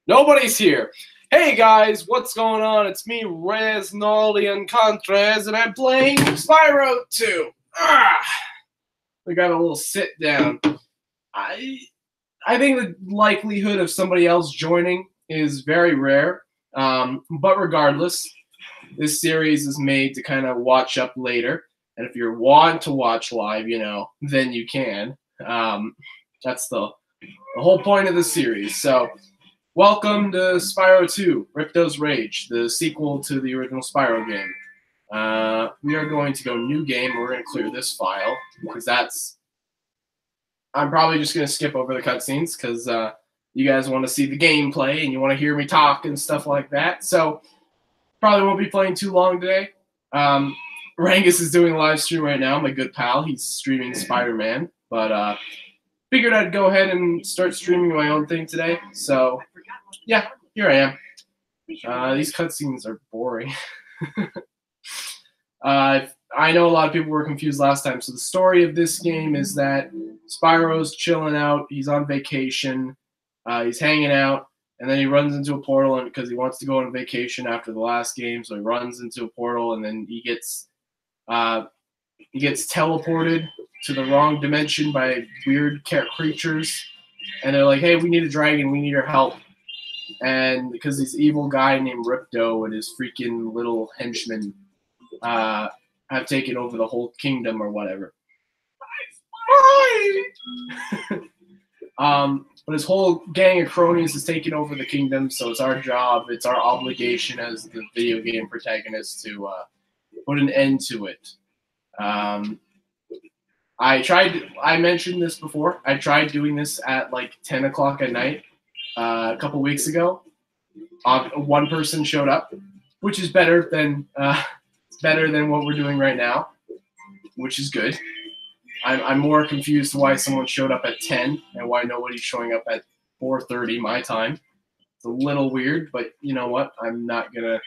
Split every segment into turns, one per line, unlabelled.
Nobody's here. Hey guys, what's going on? It's me, Rez Nolly and Contras, and I'm playing Spyro 2. We got a little sit down. I think the likelihood of somebody else joining is very rare. But regardless, this series is made to kind of watch up later. And if you want to watch live, then you can. That's the whole point of the series. So, welcome to Spyro 2, Ripto's Rage, the sequel to the original Spyro game. We are going to go new game. We're going to clear this file because I'm probably just going to skip over the cutscenes because you guys want to see the gameplay and you want to hear me talk and stuff like that. So probably won't be playing too long today. Rangus is doing a live stream right now, my good pal. He's streaming Spider-Man, but figured I'd go ahead and start streaming my own thing today. So yeah, here I am. These cutscenes are boring. I know a lot of people were confused last time. So the story of this game is that Spyro's chilling out. He's on vacation. He's hanging out. And then he runs into a portal because he wants to go on vacation after the last game. So he runs into a portal, and then he gets teleported to the wrong dimension by weird creatures. And they're like, hey, we need a dragon. We need your help. And because this evil guy named Ripto and his freaking little henchmen have taken over the whole kingdom or whatever. But his whole gang of cronies has taken over the kingdom, so it's our job, it's our obligation as the video game protagonist to put an end to it. I mentioned this before, I tried doing this at like 10 o'clock at night a couple weeks ago. One person showed up, which is better than what we're doing right now, which is good. I'm more confused why someone showed up at 10 and why nobody's showing up at 4:30 my time. It's a little weird, but you know what? I'm not gonna.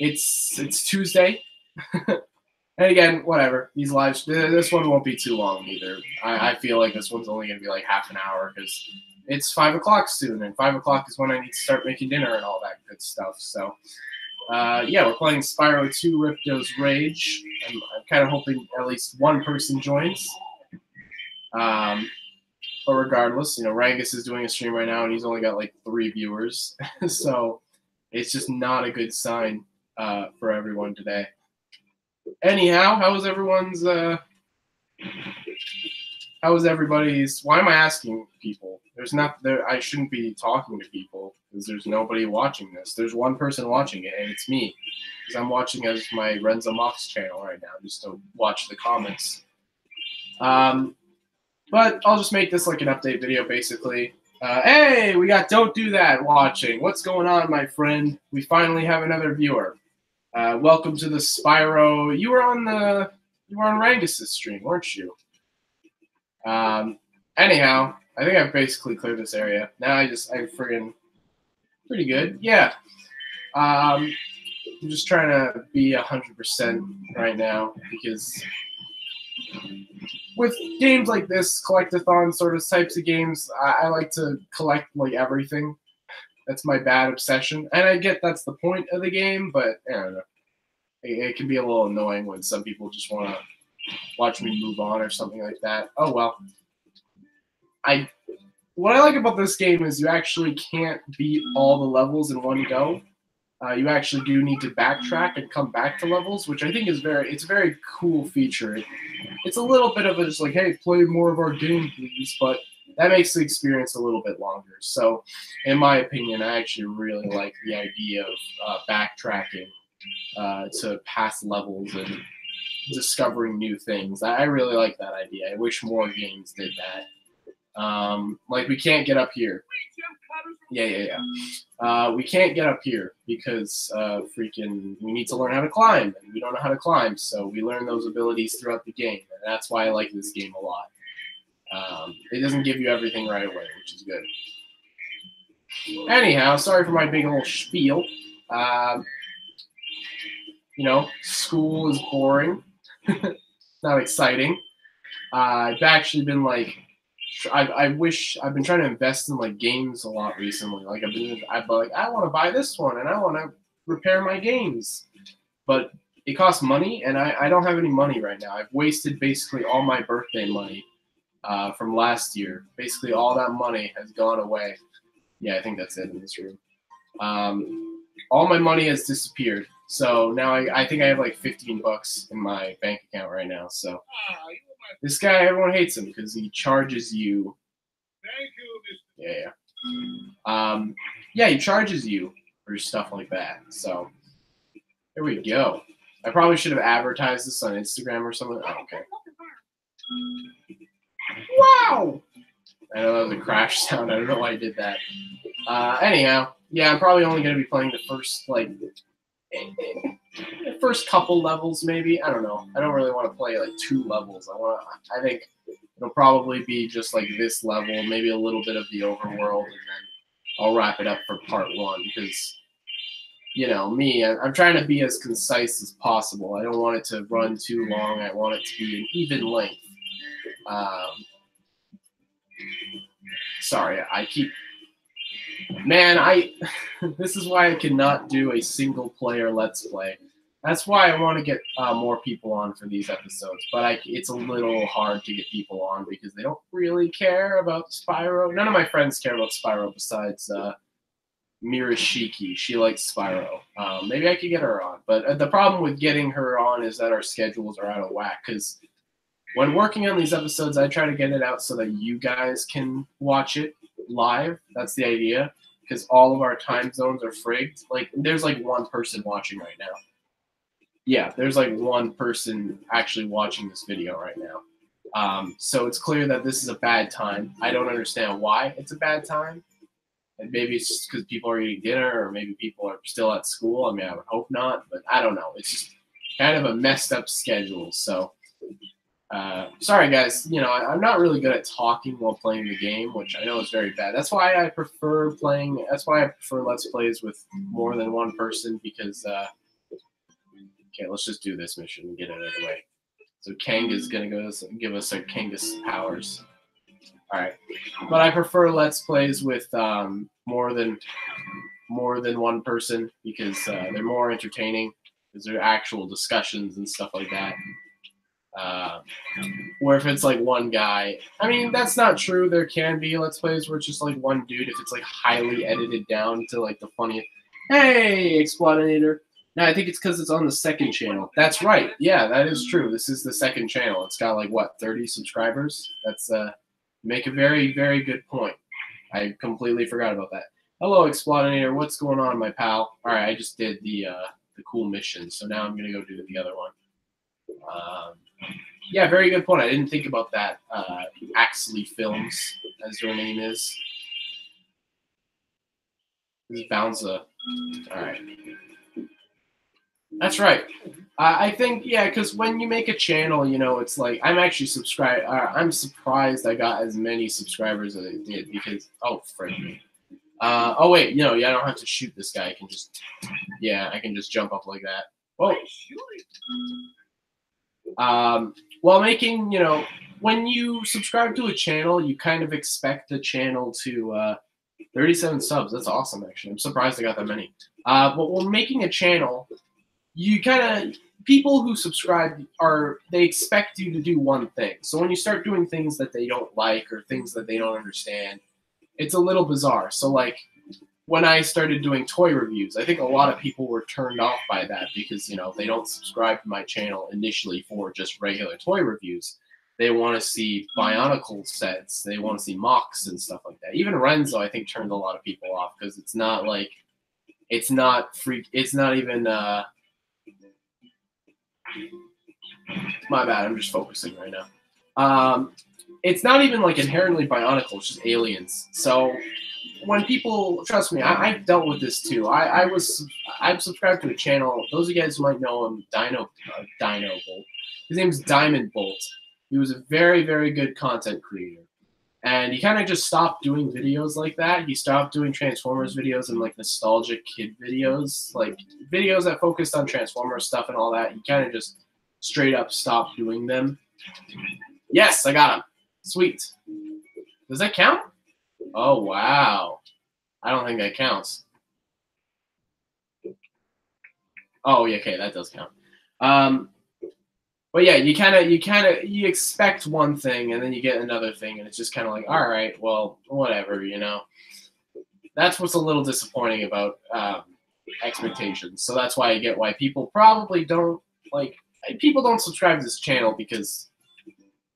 It's Tuesday, and again, whatever. These lives, this one won't be too long either. I feel like this one's only gonna be like half an hour because it's 5 o'clock soon, and 5 o'clock is when I need to start making dinner and all that good stuff. So. Yeah, we're playing Spyro 2 Ripto's Rage. I'm kind of hoping at least one person joins. But regardless, Rangus is doing a stream right now, and he's only got like 3 viewers. So it's just not a good sign for everyone today. Anyhow, how was everyone's... How was everybody's... Why am I asking people? I shouldn't be talking to people because there's nobody watching this. There's one person watching it, and it's me. Because I'm watching as my Renzo Mox channel right now just to watch the comments. But I'll just make this like an update video, basically. Hey, we got Don't Do That watching. What's going on, my friend? We finally have another viewer. Welcome to the Spyro. You were on Rangus's stream, weren't you? Anyhow, I think I've basically cleared this area. Now I'm friggin' pretty good. Yeah. I'm just trying to be 100% right now because with games like this, collectathon sort of types of games, I like to collect like everything. That's my bad obsession. And I get that's the point of the game, but I don't know. It can be a little annoying when some people just want to watch me move on or something like that. Oh well. What I like about this game is you actually can't beat all the levels in one go. You actually do need to backtrack and come back to levels, which I think is it's a very cool feature. It's a little bit of a just like, hey, play more of our game, please, but that makes the experience a little bit longer. So, in my opinion, I actually really like the idea of backtracking to past levels and discovering new things. I really like that idea. I wish more games did that. Like we can't get up here. Yeah. We can't get up here because freaking we need to learn how to climb, and we don't know how to climb, so we learn those abilities throughout the game, and that's why I like this game a lot. It doesn't give you everything right away, which is good. Anyhow, sorry for my big old spiel. You know, school is boring. Not exciting. I've actually been like, I've been trying to invest in like games a lot recently. Like I want to buy this one and I want to repair my games, but it costs money and I don't have any money right now. I've wasted basically all my birthday money from last year. Basically all that money has gone away. Yeah, I think that's it in this room. All my money has disappeared. So now I think I have like 15 bucks in my bank account right now. So this guy, everyone hates him because he charges you. Thank you, Mr. Yeah, he charges you for stuff like that. So here we go. I probably should have advertised this on Instagram or something. Oh, okay. Wow! I know that was a crash sound. I don't know why I did that. Anyhow, yeah, I'm probably only going to be playing the first, like, first couple levels, maybe. I don't know. I don't really want to play, like, 2 levels. I think it'll probably be just, like, this level, maybe a little bit of the overworld, and then I'll wrap it up for part 1, because, you know, me, I'm trying to be as concise as possible. I don't want it to run too long. I want it to be an even length. Sorry, I keep... Man, this is why I cannot do a single-player Let's Play. That's why I want to get more people on for these episodes. But it's a little hard to get people on because they don't really care about Spyro. None of my friends care about Spyro besides Mirashiki. She likes Spyro. Maybe I could get her on. But the problem with getting her on is that our schedules are out of whack. Because when working on these episodes, I try to get it out so that you guys can watch it live. That's the idea. Because all of our time zones are frigged. Like, there's like 1 person watching right now. Yeah, there's like 1 person actually watching this video right now. So it's clear that this is a bad time. I don't understand why it's a bad time. And maybe it's just because people are eating dinner, or maybe people are still at school. I mean, I would hope not, but I don't know. It's just kind of a messed up schedule. So, sorry guys. You know, I'm not really good at talking while playing the game, which I know is very bad. That's why I prefer playing. That's why I prefer Let's Plays with more than 1 person because. Okay, let's just do this mission and get it out of the way. So Kanga's gonna give us our Kanga's powers. All right, but I prefer Let's Plays with more than 1 person because they're more entertaining. Because they're actual discussions and stuff like that. Where if it's like 1 guy, I mean that's not true. There can be Let's Plays where it's just like 1 dude if it's like highly edited down to like the funniest. Hey, Explodonator. No, I think it's because it's on the 2nd channel. That's right. Yeah, that is true. This is the 2nd channel. It's got like, what, 30 subscribers? That's, make a very, very good point. I completely forgot about that. Hello, Explodonator. What's going on, my pal? All right, I just did the cool mission, so now I'm going to go do the other one. Yeah, very good point. I didn't think about that. Axley Films, as your name is. This is Bounza. All right. That's right. I think, yeah, because when you make a channel, you know, it's like, I'm actually subscribed. I'm surprised I got as many subscribers as I did because, oh, frick me. Oh, wait, you know, yeah, I don't have to shoot this guy. I can just, yeah, I can just jump up like that. Oh. While making, you know, when you subscribe to a channel, you kind of expect the channel to, 37 subs. That's awesome, actually. I'm surprised I got that many. But while making a channel, you kind of, people who subscribe they expect you to do 1 thing. So when you start doing things that they don't like or things that they don't understand, it's a little bizarre. So like when I started doing toy reviews, I think a lot of people were turned off by that because, you know, they don't subscribe to my channel initially for just regular toy reviews. They want to see Bionicle sets. They want to see mocks and stuff like that. Even Renzo, I think, turned a lot of people off because it's not like, it's not even, my bad, I'm just focusing right now. It's not even like inherently Bionicle, it's just aliens. So when people, trust me, I've dealt with this too. I'm subscribed to a channel. Those of you guys who might know him, Dino Bolt. His name's Diamond Bolt. He was a very, very good content creator. And he kind of just stopped doing videos like that. He stopped doing Transformers videos and like nostalgic kid videos, like videos that focused on Transformers stuff and all that. He kind of just straight up stopped doing them. Yes, I got him. Sweet. Does that count? Oh, wow. I don't think that counts. Oh, yeah, okay, that does count. But yeah, you expect one thing and then you get another thing, and it's just kind of like, all right, well, whatever, you know. That's what's a little disappointing about expectations. So that's why I get why people probably don't people don't subscribe to this channel, because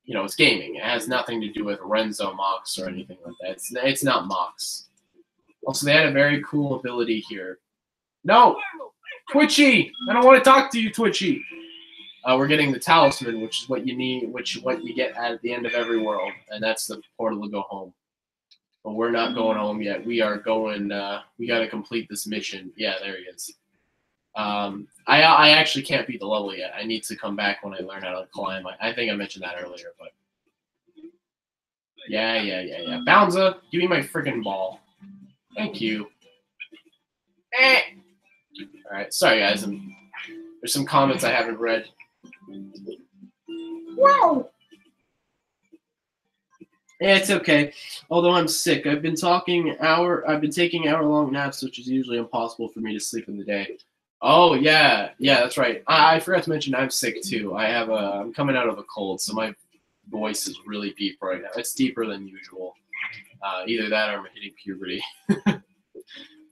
you know it's gaming. It has nothing to do with Renzo mocks or anything like that. It's not mocks. Also, they had a very cool ability here. No, Twitchy, I don't want to talk to you, Twitchy. We're getting the talisman, which is what you need, what you get at the end of every world, and that's the portal to go home. But we're not going home yet. We are going. We got to complete this mission. Yeah, there he is. I actually can't beat the level yet. I need to come back when I learn how to climb. I think I mentioned that earlier, but yeah. Bounza, give me my freaking ball. Thank you. Eh. All right, sorry guys. There's some comments I haven't read. Whoa! Yeah, it's okay. Although I'm sick, I've been taking hour-long naps, which is usually impossible for me to sleep in the day. Oh yeah, that's right. I forgot to mention I'm sick too. I'm coming out of a cold, so my voice is really deep right now. It's deeper than usual. Either that or I'm hitting puberty.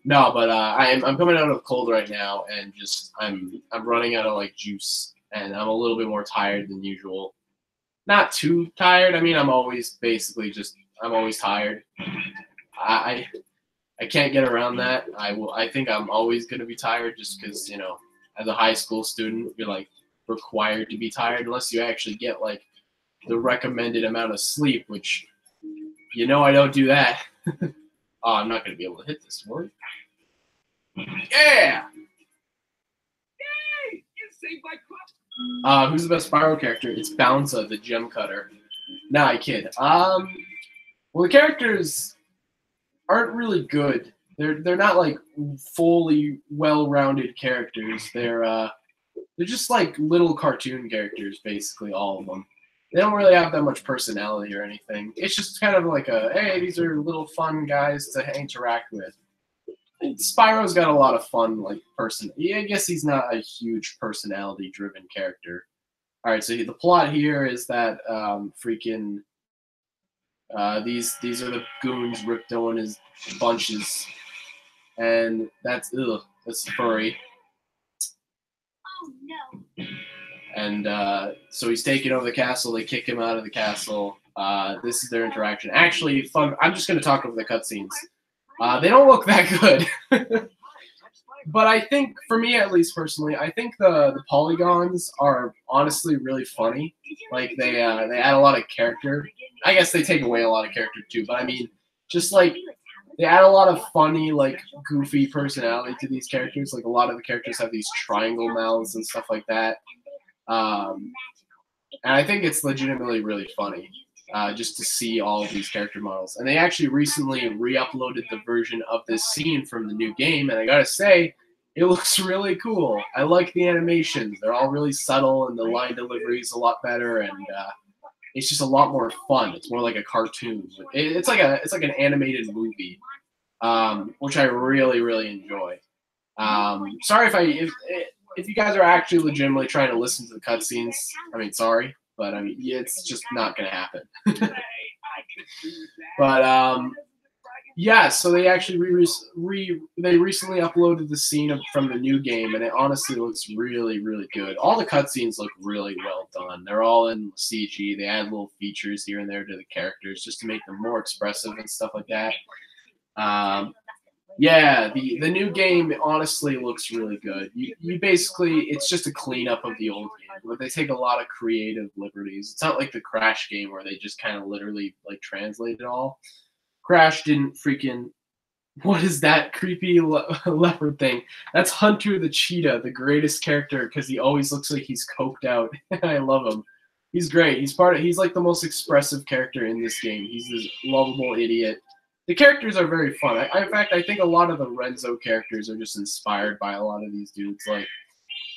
No, but I'm coming out of a cold right now, and just I'm running out of like juice, and I'm a little bit more tired than usual. Not too tired. I mean, I'm always tired. I can't get around that. I think I'm always gonna be tired, just because, you know, as a high school student, you're like required to be tired unless you actually get like the recommended amount of sleep, which, you know, I don't do that. Oh, I'm not gonna be able to hit this one. Yeah. Yay! You saved my crop. Who's the best Spyro character? It's Bounza, the gem cutter. Nah, I kid. Well, the characters aren't really good. They're not like fully well-rounded characters. They're just like little cartoon characters, basically, all of them. They don't really have that much personality or anything. It's just kind of like hey, these are little fun guys to interact with. Spyro's got a lot of fun, like, yeah, I guess he's not a huge personality-driven character. All right, so the plot here is that these are the goons Ripto and his bunches, and that's furry. Oh no. And so he's taking over the castle. They kick him out of the castle. This is their interaction. Actually, fun. I'm just going to talk over the cutscenes. They don't look that good. But I think, for me at least personally, I think the polygons are honestly really funny. Like, they add a lot of character. I guess they take away a lot of character too, but I mean, just like, they add a lot of funny, like, goofy personality to these characters. Like, a lot of the characters have these triangle mouths and stuff like that. And I think it's legitimately really funny. Just to see all of these character models. And they actually recently re-uploaded the version of this scene from the new game, and I gotta say, it looks really cool. I like the animations. They're all really subtle, and the line delivery is a lot better, and it's just a lot more fun. It's more like a cartoon. It's like an animated movie, which I really, really enjoy. Sorry if you guys are actually legitimately trying to listen to the cutscenes. I mean, sorry. But I mean, it's just not gonna happen. But yeah. So they actually they recently uploaded the scene from the new game, and it honestly looks really, really good. All the cutscenes look really well done. They're all in CG. They add little features here and there to the characters just to make them more expressive and stuff like that. Yeah, the new game honestly looks really good. You basically, it's just a cleanup of the old game, but they take a lot of creative liberties. It's not like the Crash game where they just kind of literally like translate it all. Crash didn't freaking. What is that creepy leopard thing? That's Hunter the Cheetah, the greatest character, because he always looks like he's coked out. I love him. He's great. He's like the most expressive character in this game. He's this lovable idiot. The characters are very fun. In fact, I think a lot of the Renzo characters are just inspired by a lot of these dudes. Like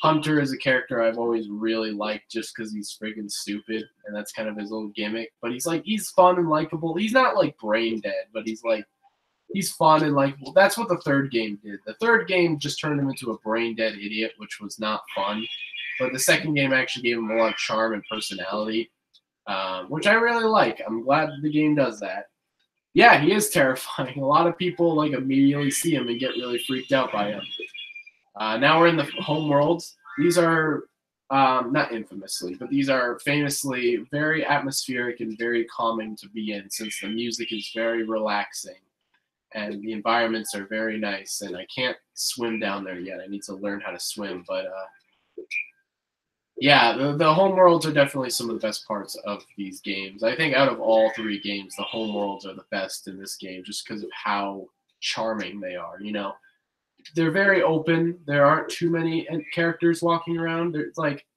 Hunter is a character I've always really liked just because he's friggin' stupid, and that's kind of his little gimmick. But he's fun and likable. He's not like brain dead, but he's fun and likable. That's what the third game did. The third game just turned him into a brain dead idiot, which was not fun. But the second game actually gave him a lot of charm and personality, which I really like. I'm glad the game does that. Yeah, he is terrifying. A lot of people like immediately see him and get really freaked out by him. Now we're in the home worlds. These are not infamously, but these are famously very atmospheric and very calming to be in, since the music is very relaxing and the environments are very nice. And I can't swim down there yet. I need to learn how to swim, but yeah, the home worlds are definitely some of the best parts of these games. I think out of all three games, the home worlds are the best in this game just because of how charming they are. You know, they're very open. There aren't too many characters walking around. There's like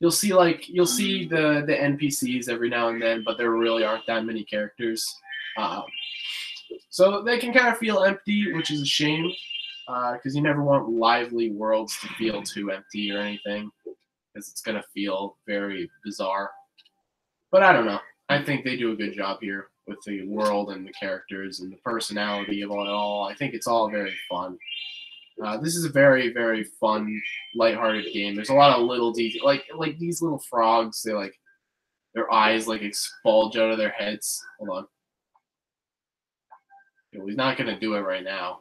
you'll see the NPCs every now and then, but there really aren't that many characters. So they can kind of feel empty, which is a shame because you never want lively worlds to feel too empty or anything, because it's going to feel very bizarre. But I don't know. I think they do a good job here with the world and the characters and the personality of it all. I think it's all very fun. This is a very, very fun, lighthearted game. There's a lot of little details, like these little frogs. They like their eyes like bulge out of their heads. Hold on. He's not going to do it right now.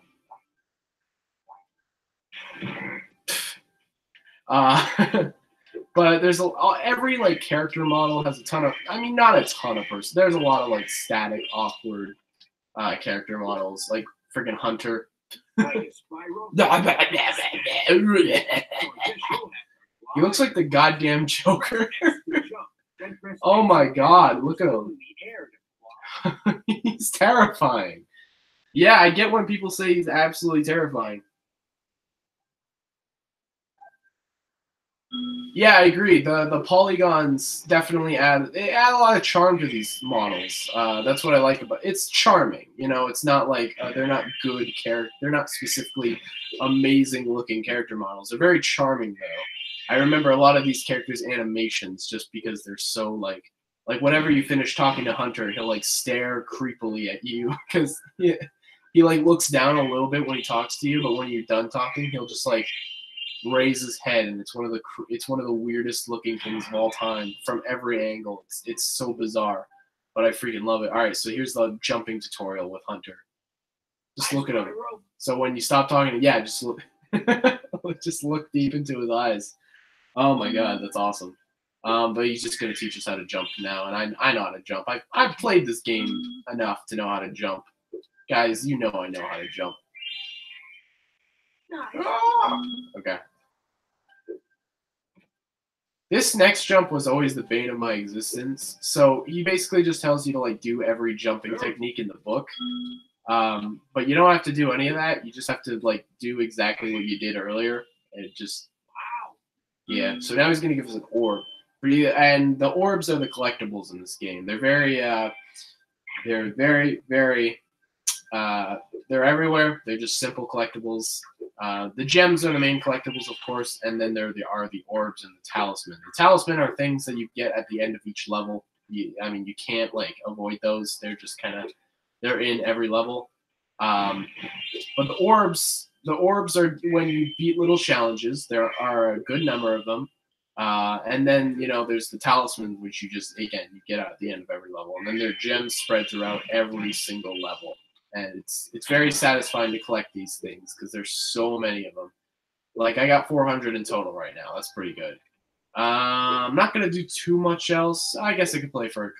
But there's every like character model has a ton of, I mean, not a ton of person. There's a lot of like static, awkward character models, like freaking Hunter. He looks like the goddamn Joker. Oh my God, look at him. He's terrifying. Yeah, I get when people say he's absolutely terrifying. Yeah, I agree. The polygons definitely add a lot of charm to these models. That's what I like about it. It's charming. You know, it's not like they're not good character. They're not specifically amazing looking character models. They're very charming though. I remember a lot of these characters' animations just because they're so like whenever you finish talking to Hunter, he'll like stare creepily at you because he like looks down a little bit when he talks to you, but when you're done talking, he'll just like raise his head, and it's one of the weirdest looking things of all time from every angle. It's so bizarre, but I freaking love it. All right, so here's the jumping tutorial with Hunter. Just look at him. So when you stop talking, yeah, just look, just look deep into his eyes. Oh my God, that's awesome. But he's just gonna teach us how to jump now, and I know how to jump. I've played this game enough to know how to jump, guys. You know I know how to jump. Okay. This next jump was always the bane of my existence. So he basically just tells you to like do every jumping technique in the book. But you don't have to do any of that. You just have to like do exactly what you did earlier. And it just, yeah. So now he's gonna give us an orb. And the orbs are the collectibles in this game. They're very, they're everywhere. They're just simple collectibles. The gems are the main collectibles, of course, and then there are the orbs and the talisman. The talisman are things that you get at the end of each level. I mean, you can't like avoid those. They're just kind of, they're in every level. But the orbs are when you beat little challenges. There are a good number of them. And then, you know, there's the talisman, which you get out at the end of every level. And then there are gems spread throughout every single level. And it's very satisfying to collect these things because there's so many of them. Like, I got 400 in total right now. That's pretty good. I'm not going to do too much else. I guess I could play for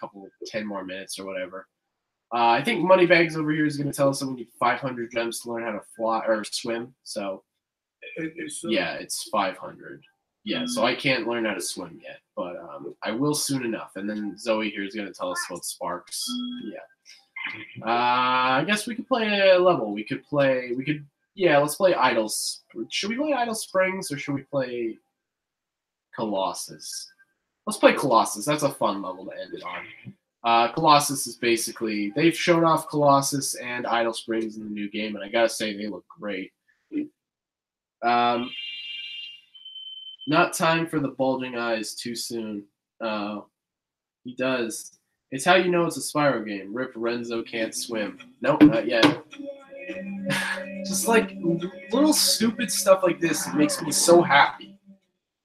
10 more minutes or whatever. I think Moneybags over here is going to tell us that we need 500 gems to learn how to fly or swim. So, yeah, it's 500. Yeah, so I can't learn how to swim yet, but I will soon enough. And then Zoe here is going to tell us about sparks. Yeah. I guess we could play a level. Yeah, let's play Idols. Should we play Idle Springs or should we play Colossus? Let's play Colossus. That's a fun level to end it on. Colossus is basically, they've shown off Colossus and Idle Springs in the new game, and I gotta say they look great. Not time for the bulging eyes too soon. He does. It's how you know it's a Spyro game. Rip Renzo can't swim. Nope, not yet. Just like little stupid stuff like this makes me so happy.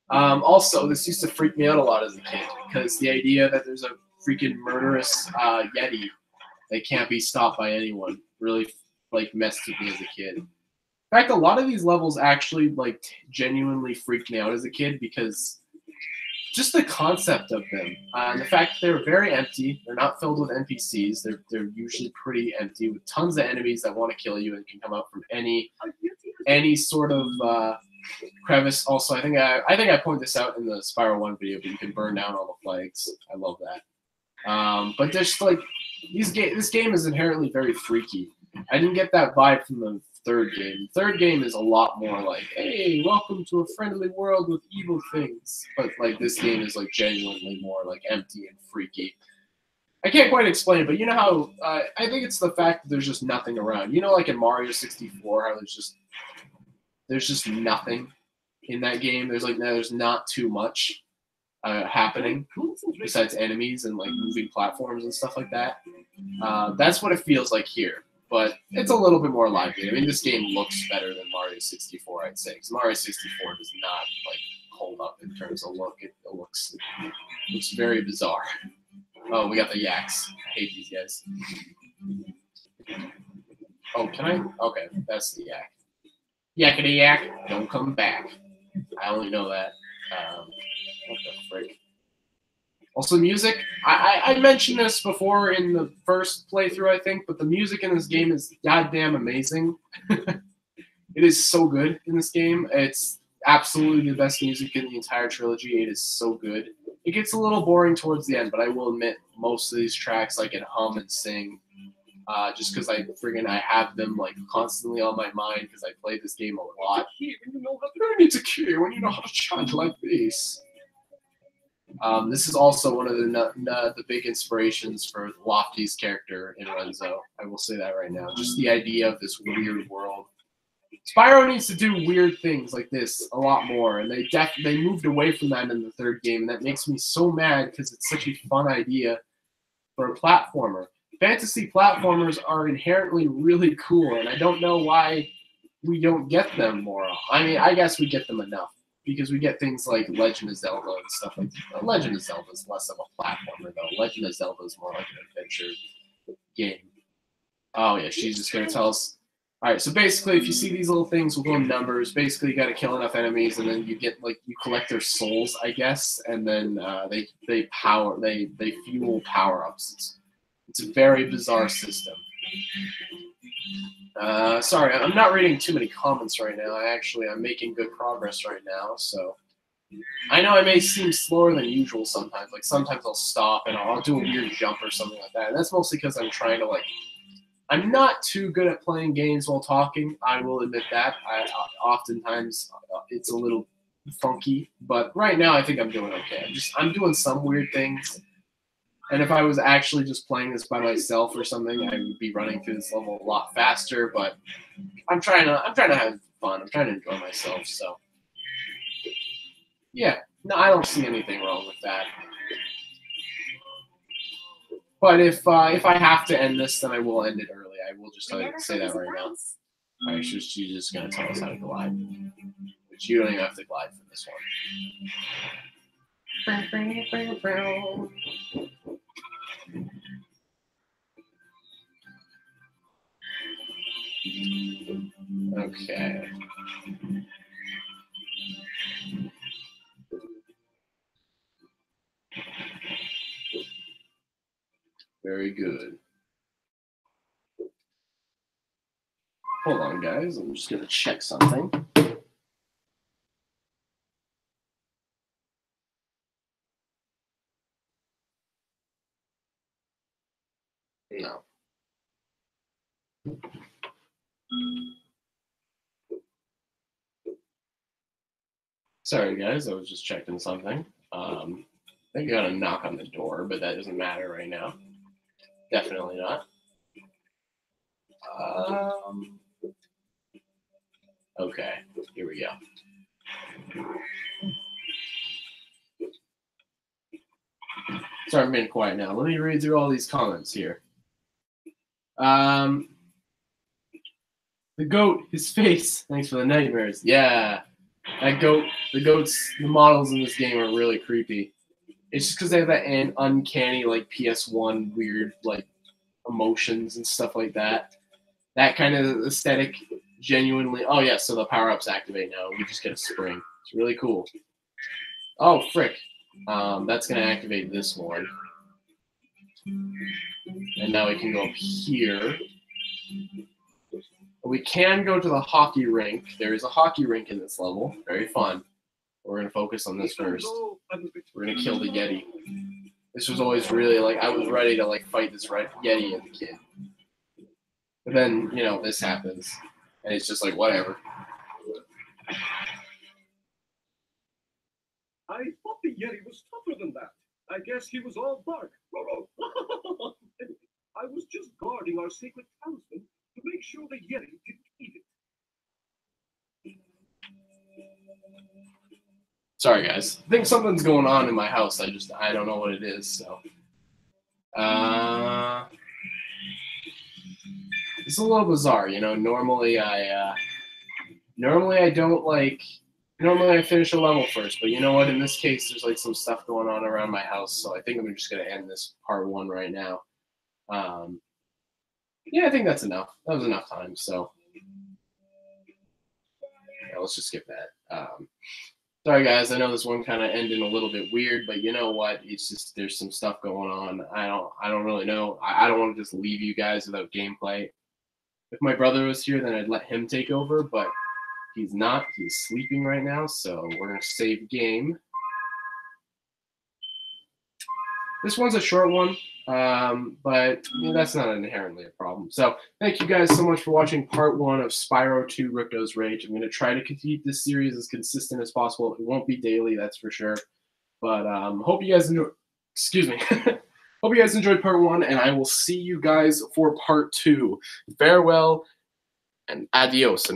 Also, this used to freak me out a lot as a kid because the idea that there's a freaking murderous Yeti that can't be stopped by anyone really like messed with me as a kid. In fact, a lot of these levels actually like genuinely freaked me out as a kid because just the concept of them and the fact that they're very empty. They're not filled with NPCs. They're usually pretty empty with tons of enemies that want to kill you and can come out from any sort of crevice. Also, I think I pointed this out in the Spyro 1 video, but you can burn down all the flags. I love that. But there's like this game is inherently very freaky. I didn't get that vibe from the third game. The third game is a lot more like, hey, welcome to a friendly world with evil things. But like this game is like genuinely more like empty and freaky. I can't quite explain it, but you know how I think it's the fact that there's just nothing around. You know, like in Mario 64, how there's just nothing in that game. There's not too much happening besides enemies and like moving platforms and stuff like that. That's what it feels like here. But it's a little bit more lively. I mean, this game looks better than Mario 64, I'd say, because Mario 64 does not like hold up in terms of look. It looks very bizarre. Oh, we got the yaks. I hate these guys. Oh, can I? Okay, that's the yak. Yakety yak, don't come back. I only know that. What the frick? Also, music. I mentioned this before in the first playthrough, I think, but the music in this game is goddamn amazing. It is so good in this game. It's absolutely the best music in the entire trilogy. It is so good. It gets a little boring towards the end, but I will admit most of these tracks I can hum and sing just because I have them like constantly on my mind because I play this game a lot. You don't need to key when you know how to chant like this. This is also one of the big inspirations for Lofty's character in Renzo. I will say that right now. Just the idea of this weird world. Spyro needs to do weird things like this a lot more, and they moved away from that in the third game, and that makes me so mad because it's such a fun idea for a platformer. Fantasy platformers are inherently really cool, and I don't know why we don't get them more. I mean, I guess we get them enough. Because we get things like Legend of Zelda and stuff like that. Legend of Zelda is less of a platformer, though. Legend of Zelda is more like an adventure game. Oh, yeah, she's just going to tell us. All right, so basically, if you see these little things with little numbers, basically you got to kill enough enemies, and then you collect their souls, I guess, and then they fuel power-ups. It's a very bizarre system. Sorry, I'm not reading too many comments right now. I'm making good progress right now, so I know I may seem slower than usual sometimes. Like sometimes I'll stop and I'll do a weird jump or something like that, and that's mostly because I'm trying to I'm not too good at playing games while talking. I will admit that. Oftentimes it's a little funky, but right now I think I'm doing okay. I'm doing some weird things. And if I was actually just playing this by myself or something, I would be running through this level a lot faster. But I'm trying to have fun. I'm trying to enjoy myself. So yeah, no, I don't see anything wrong with that. But if I have to end this, then I will end it early. I will just say that right now. All right, she's just gonna tell us how to glide, which you don't even have to glide for this one. Okay. Very good. Hold on, guys. I'm just going to check something. No. Sorry, guys. I was just checking something. I think I got a knock on the door, but that doesn't matter right now. Definitely not. Okay, here we go. Sorry, I'm being quiet now. Let me read through all these comments here. The goat, his face. Thanks for the nightmares. Yeah, that goat. The models in this game are really creepy. It's just because they have that uncanny, like, PS1 weird, like, emotions and stuff like that. That kind of aesthetic, genuinely. Oh, yeah, so the power-ups activate now. We just get a spring. It's really cool. Oh, frick. That's going to activate this one. And now we can go up here. We can go to the hockey rink. There is a hockey rink in this level. Very fun. We're going to focus on this first. We're going to kill the Yeti. This was always really, like, I was ready to, like, fight this Yeti as a kid. But then, you know, this happens. And it's just like, whatever.
I thought the Yeti was tougher than that. I guess he was all bark. I was just guarding our sacred talisman to make sure the Yeti didn't eat it.
Sorry, guys. I think something's going on in my house. I don't know what it is, so. It's a little bizarre, you know. Normally I don't like. Normally I finish a level first, but you know what? In this case, there's like some stuff going on around my house, so I think I'm just gonna end this part 1 right now. Yeah, I think that's enough. That was enough time. So yeah, let's just skip that. Sorry guys, I know this one kind of ended a little bit weird, but you know what? It's just there's some stuff going on. I don't really know. I don't want to just leave you guys without gameplay. If my brother was here, then I'd let him take over, but he's not. He's sleeping right now, so we're gonna save game. This one's a short one, but you know, that's not inherently a problem. So thank you guys so much for watching part 1 of Spyro 2 Ricto's Rage. I'm going to try to keep this series as consistent as possible. It won't be daily, that's for sure. But hope you guys enjoy. Excuse me. Hope you guys enjoyed part 1, and I will see you guys for part 2. Farewell and adios.